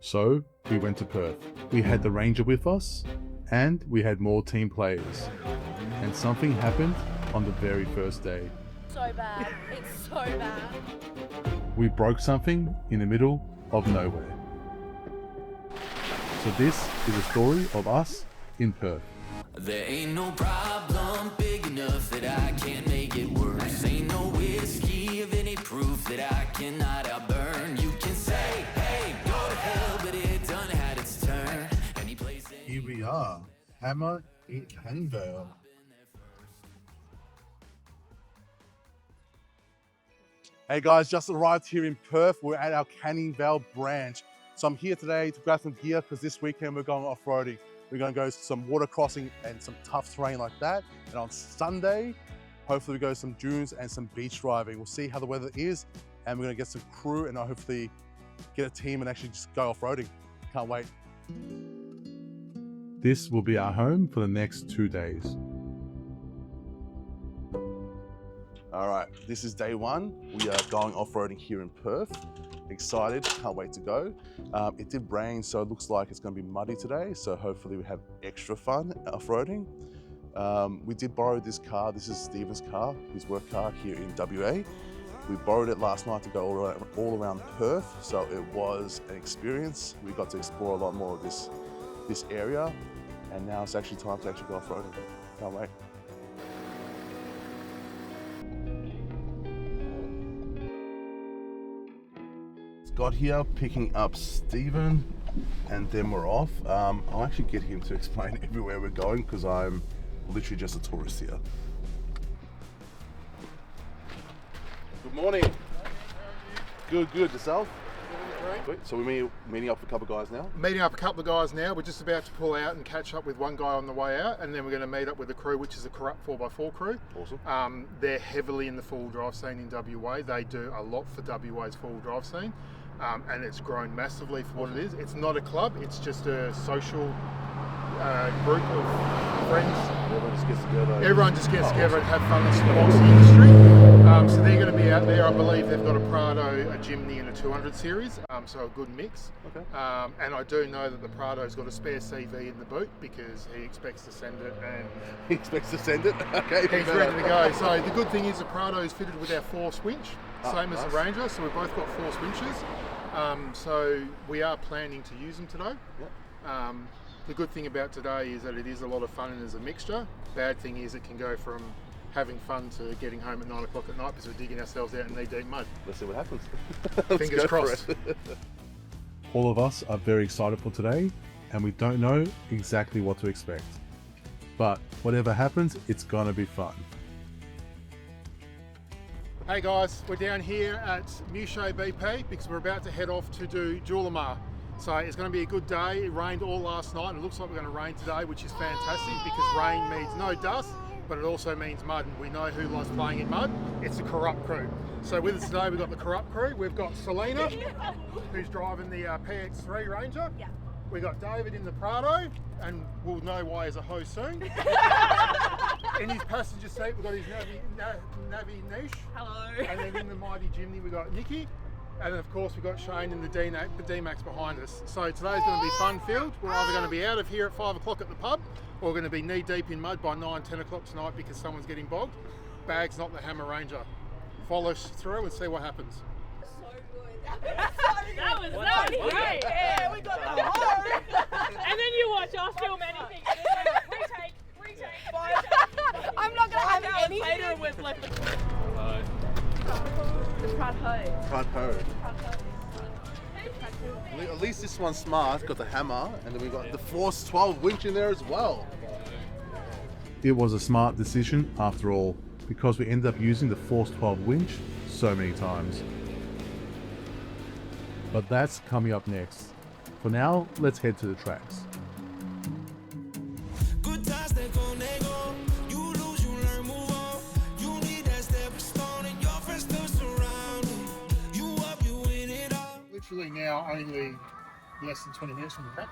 So we went to Perth. We had the Ranger with us and we had more team players. And something happened on the very first day. So bad. It's so bad. We broke something in the middle of nowhere. So this is a story of us in Perth. There ain't no problem big enough that I can't make it worse. Ain't no whiskey of any proof that I cannot outburn. You can say, hey, go to hell, but it done had its turn. Any place. Here we are, Hammer in Canning Vale. Hey guys, just arrived here in Perth. We're at our Canning Vale branch. So I'm here today to grab some gear because this weekend we're going off-roading. We're going to go some water crossing and some tough terrain like that. And on Sunday, hopefully we go some dunes and some beach driving. We'll see how the weather is and we're going to get some crew and hopefully get a team and actually just go off-roading. Can't wait. This will be our home for the next 2 days. All right, this is day one. We are going off-roading here in Perth. Excited, can't wait to go. It did rain, so it looks like it's gonna be muddy today, so hopefully we have extra fun off-roading. We did borrow this car. This is Stephen's car, his work car here in WA. We borrowed it last night to go all around Perth, so it was an experience. We got to explore a lot more of this area, and now it's actually time to actually go off-roading. Can't wait. Got here picking up Stephen and then we're off. I'll actually get him to explain everywhere we're going because I'm literally just a tourist here. Good morning. Good, yourself? Great. So we're meeting up with a couple of guys now? Meeting up a couple of guys now. We're just about to pull out and catch up with one guy on the way out, and then we're going to meet up with the crew, which is the Corrupt 4x4 crew. Awesome. They're heavily in the four-wheel drive scene in WA. They do a lot for WA's four-wheel drive scene, and it's grown massively for what it is. It's not a club, it's just a social group of friends. Everyone just gets together. Everyone just gets together and have fun and supports the industry. So they're going to be out there. I believe they've got a Prado, a Jimny and a 200 series, so a good mix. Okay. And I do know that the Prado's got a spare CV in the boot because he expects to send it. And He expects to send it? Okay. he's ready to go. So the good thing is the Prado is fitted with our force winch, same as the Ranger, so we've both got force winches. So we are planning to use them today. Yep. The good thing about today is that it is a lot of fun and is a mixture. Bad thing is it can go from having fun to getting home at 9 o'clock at night because we're digging ourselves out in knee-deep mud. Let's see what happens. Fingers crossed. All of us are very excited for today and we don't know exactly what to expect. But whatever happens, it's gonna be fun. Hey guys, we're down here at Mushay BP because we're about to head off to do Julimar. So it's going to be a good day. It rained all last night and it looks like we're going to rain today, which is fantastic because rain means no dust, but it also means mud, and we know who likes playing in mud. It's the Corrupt crew. So with us today we've got the Corrupt crew. We've got Selena, who's driving the PX3 Ranger. Yeah. We've got David in the Prado, and we'll know why he's a hoe soon. In his passenger seat we've got his Navi Niche. Hello. And then in the mighty Jimny we've got Nikki. And then of course we've got Shane in the D-Max behind us. So today's going to be fun-filled. We're either going to be out of here at 5 o'clock at the pub, or we're going to be knee-deep in mud by 9, 10 o'clock tonight because someone's getting bogged. Bag's not the Hammer Ranger. Follow us through and see what happens. So good. That was great. Yeah, we got the home. And then you watch us film anything. Retake. I'm not going to have any. Later with left. The Prado. At least this one's smart, got the hammer, and then we got the Force 12 winch in there as well. It was a smart decision after all, because we ended up using the Force 12 winch so many times. But that's coming up next. For now, let's head to the tracks. Literally now only less than 20 minutes from the track.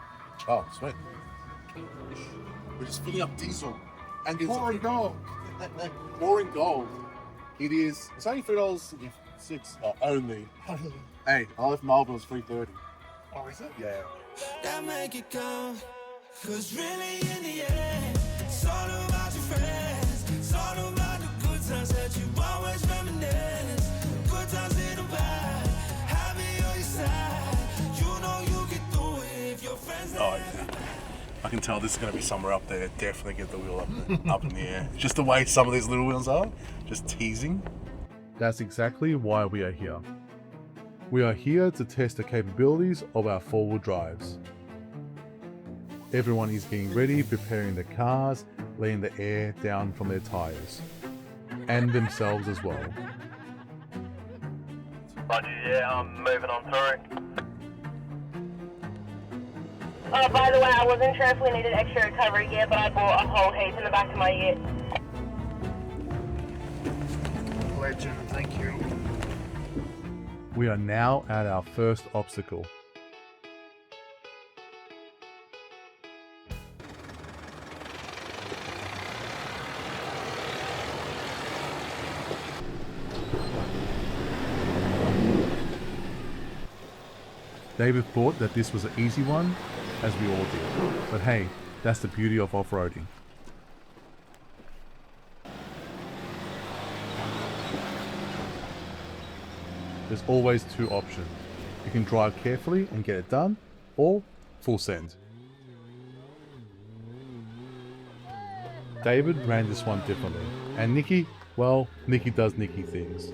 Oh, sweet. We're just filling up diesel. And Pouring gold. Pouring gold. It's only $3.06 only. Hey, I left Melbourne, it was $3.30. Oh, is it? Yeah. That make it count. Cause really in the end, it's all about your friends. It's all about the good times that you always reminisce. Good times in the bad, happy on your side. You know you get through it if your friends. Oh, yeah. I can tell this is going to be somewhere up there. Definitely get the wheel up there, up in the air. Just the way some of these little wheels are, just teasing. That's exactly why we are here. We are here to test the capabilities of our four-wheel drives. Everyone is getting ready, preparing the cars, letting the air down from their tires. And themselves as well. Roger, yeah, I'm moving on through. Oh, by the way, I wasn't sure if we needed extra recovery gear, but I bought a whole heap in the back of my ute. Legend, thank you. We are now at our first obstacle. David thought that this was an easy one, as we all did. But hey, that's the beauty of off-roading. There's always two options. You can drive carefully and get it done, or full send. David ran this one differently, and Nikki, well, Nikki does Nikki things.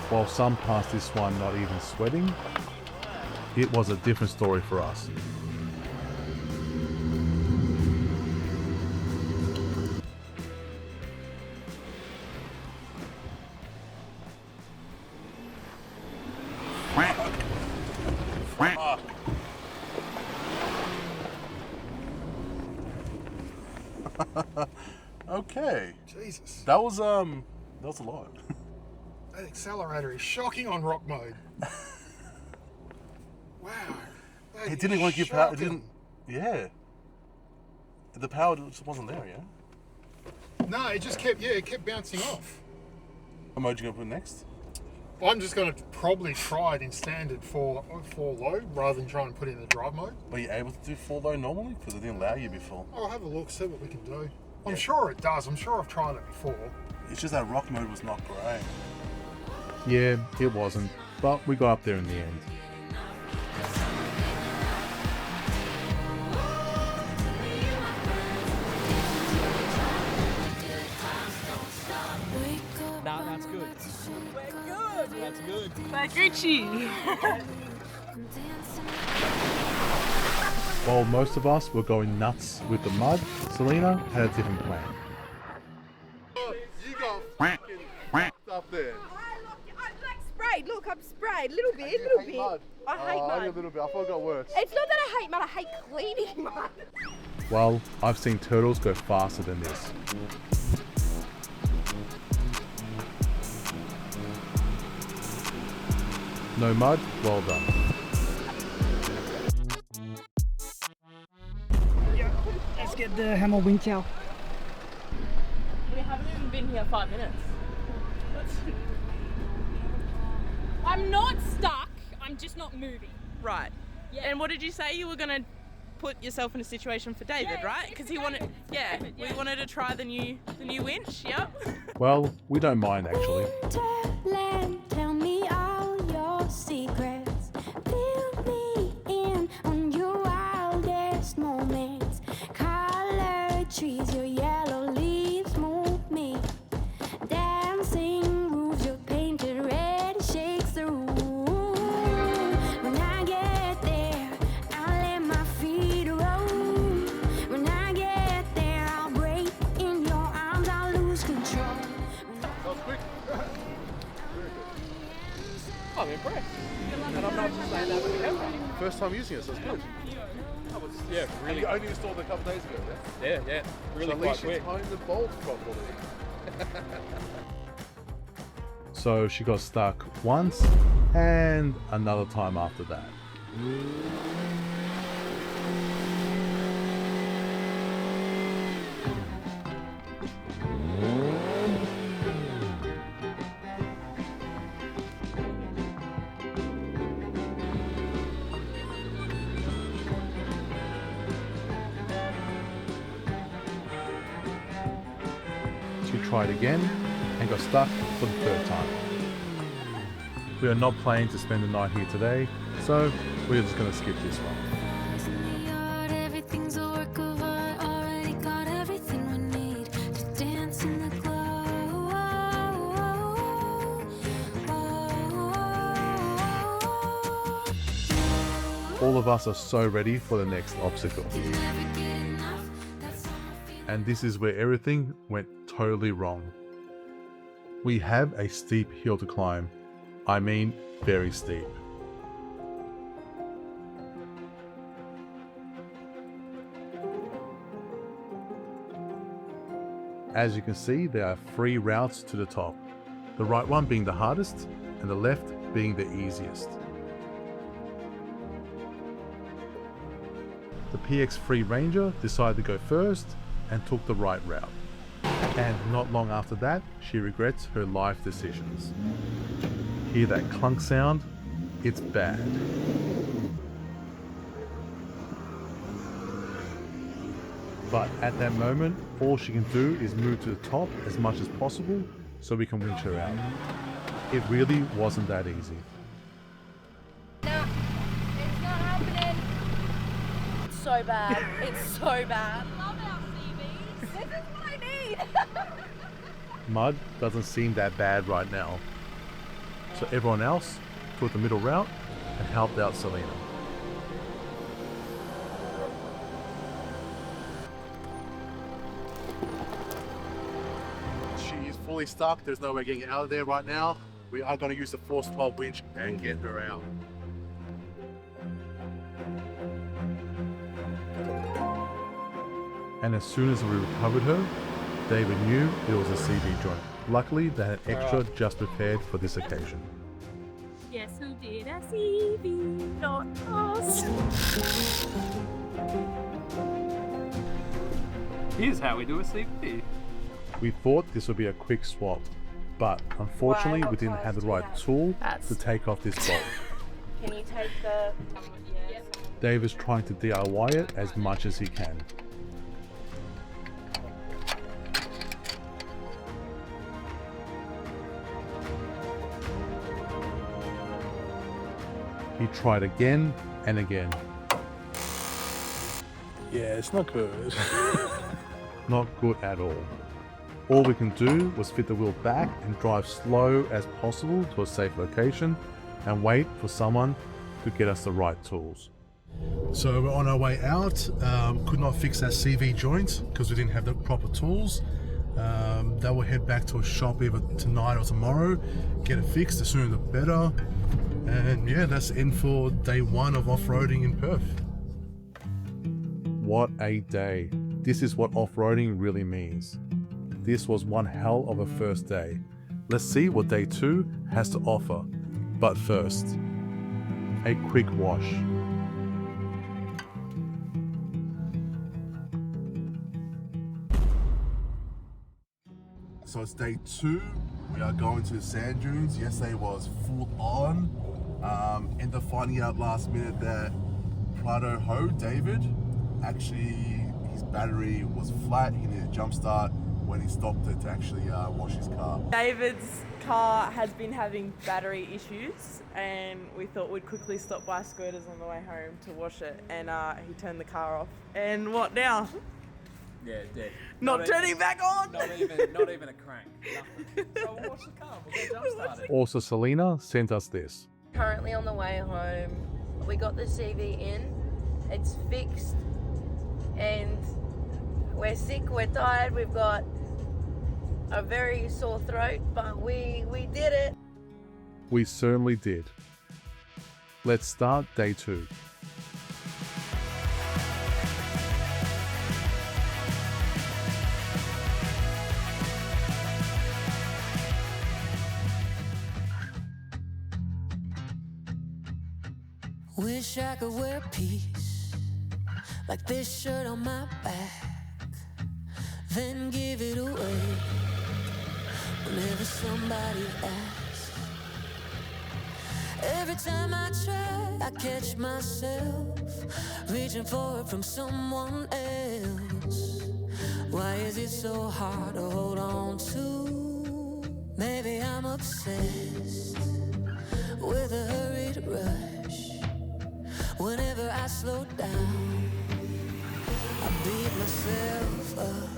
While some passed this one not even sweating, it was a different story for us. Okay. Jesus. That was a lot. That accelerator is shocking on rock mode. Wow. It didn't like your power. It didn't. Yeah. The power just wasn't there. Yeah. No, it just kept. Yeah, it kept bouncing off. What mode you gonna put next? I'm just going to probably try it in standard for low rather than try and put it in the drive mode. Were you able to do 4 low normally? Because it didn't allow you before. I'll have a look, see what we can do. I'm Yeah. sure it does. I'm sure I've tried it before. It's just that rock mode was not great. Yeah, it wasn't, but we got up there in the end. Nah, that's good. We're good. That's good. We're Gucci. While most of us were going nuts with the mud, Selena had a different plan. You got fucking up there. I'm like sprayed. Look, I'm sprayed. Little bit. Mud. I hate mud. Only a little bit. I thought it got worse. It's not that I hate mud. I hate cleaning mud. Well, I've seen turtles go faster than this. No mud? Well done. Let's get the hammer winch out. We haven't even been here 5 minutes. I'm not stuck, I'm just not moving. Right. Yeah. And what did you say? You were going to put yourself in a situation for David, Yeah, right? it's Because for he wanted, David, it's for yeah, David, we yeah. wanted to try the new winch. Yep. Well, we don't mind actually. Winterland, tell me all your secrets. Fill me in on your wildest moments. Colored trees, your yellow leaves move me. Dancing roofs, your painted red shakes the room. When I get there, I'll let my feet roll. When I get there, I'll break in your arms, I'll lose control. That was quick. I'm impressed. And I'm not just saying that with the camera. First time using it, so it's good. I was Yeah, really. And you only installed it a couple of days ago, yeah? Yeah, really so at quite least quick. you timed the bolt properly. So she got stuck once and another time after that. She tried again and got stuck for the third time. We are not planning to spend the night here today, so we're just going to skip this one. In the yard, everything's a work of art. Already got everything we need to dance in the glow. All of us are so ready for the next obstacle. And this is where everything went totally wrong. We have a steep hill to climb. I mean, very steep. As you can see, there are 3 routes to the top. The right one being the hardest, and the left being the easiest. The PX3 Ranger decided to go first and took the right route. And not long after that, she regrets her life decisions. Hear that clunk sound? It's bad. But at that moment, all she can do is move to the top as much as possible so we can winch her out. It really wasn't that easy. No, it's not happening. It's so bad. It's so bad. Love our CVs. This is what I need. Mud doesn't seem that bad right now. So everyone else took the middle route and helped out Selena. She is fully stuck. There's no way getting out of there right now. We are going to use the force 12 winch and get her out. And as soon as we recovered her, David knew it was a CV joint. Luckily, they had extra just prepared for this occasion. Yes, who did a CV? Not us. Here's how we do a CV. We thought this would be a quick swap, but unfortunately we didn't have the right tool to take off this bolt. Can you take the... David's trying to DIY it as much as he can. He tried again and again. Yeah, it's not good. Not good at all. All we can do was fit the wheel back and drive slow as possible to a safe location and wait for someone to get us the right tools. So we're on our way out. Could not fix that CV joint because we didn't have the proper tools. They will head back to a shop either tonight or tomorrow, get it fixed. The sooner the better. And yeah, that's in for day 1 of off-roading in Perth. What a day. This is what off-roading really means. This was one hell of a first day. Let's see what day 2 has to offer. But first, a quick wash. So it's day 2. We are going to the sand dunes. Yesterday was full on. Ended up finding out last minute that Prado Ho, David, actually his battery was flat. He needed a jump start when he stopped it to actually wash his car. David's car has been having battery issues and we thought we'd quickly stop by Scooters on the way home to wash it, and he turned the car off. And what now? Yeah, dead. Not turning back on! Not even a crank. Nothing. So we'll wash the car. We'll get jump started. Also, Selena sent us this. Currently on the way home, we got the CV in, it's fixed, and we're sick, we're tired, we've got a very sore throat, but we did it. We certainly did. Let's start day 2. Wish I could wear peace like this shirt on my back, then give it away whenever somebody asks. Every time I try, I catch myself reaching for it from someone else. Why is it so hard to hold on to? Maybe I'm obsessed with a hurried rush. Whenever I slow down, I beat myself up.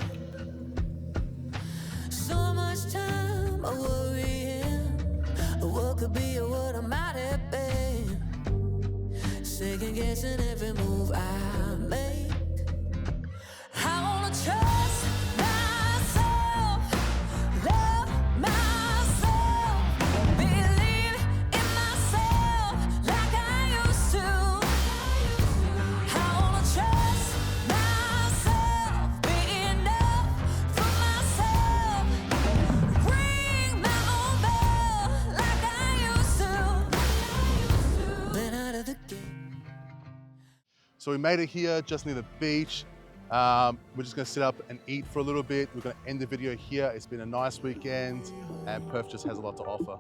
So much time worrying what could be or what I might have been. Second guessing every move I make. I wanna trust myself, love myself, believe in myself like I used to. I wanna trust myself, be enough for myself, ring my own bell like I used to. Been out of the game. So we made it here just near the beach. We're just gonna sit up and eat for a little bit. We're gonna end the video here. It's been a nice weekend and Perth just has a lot to offer.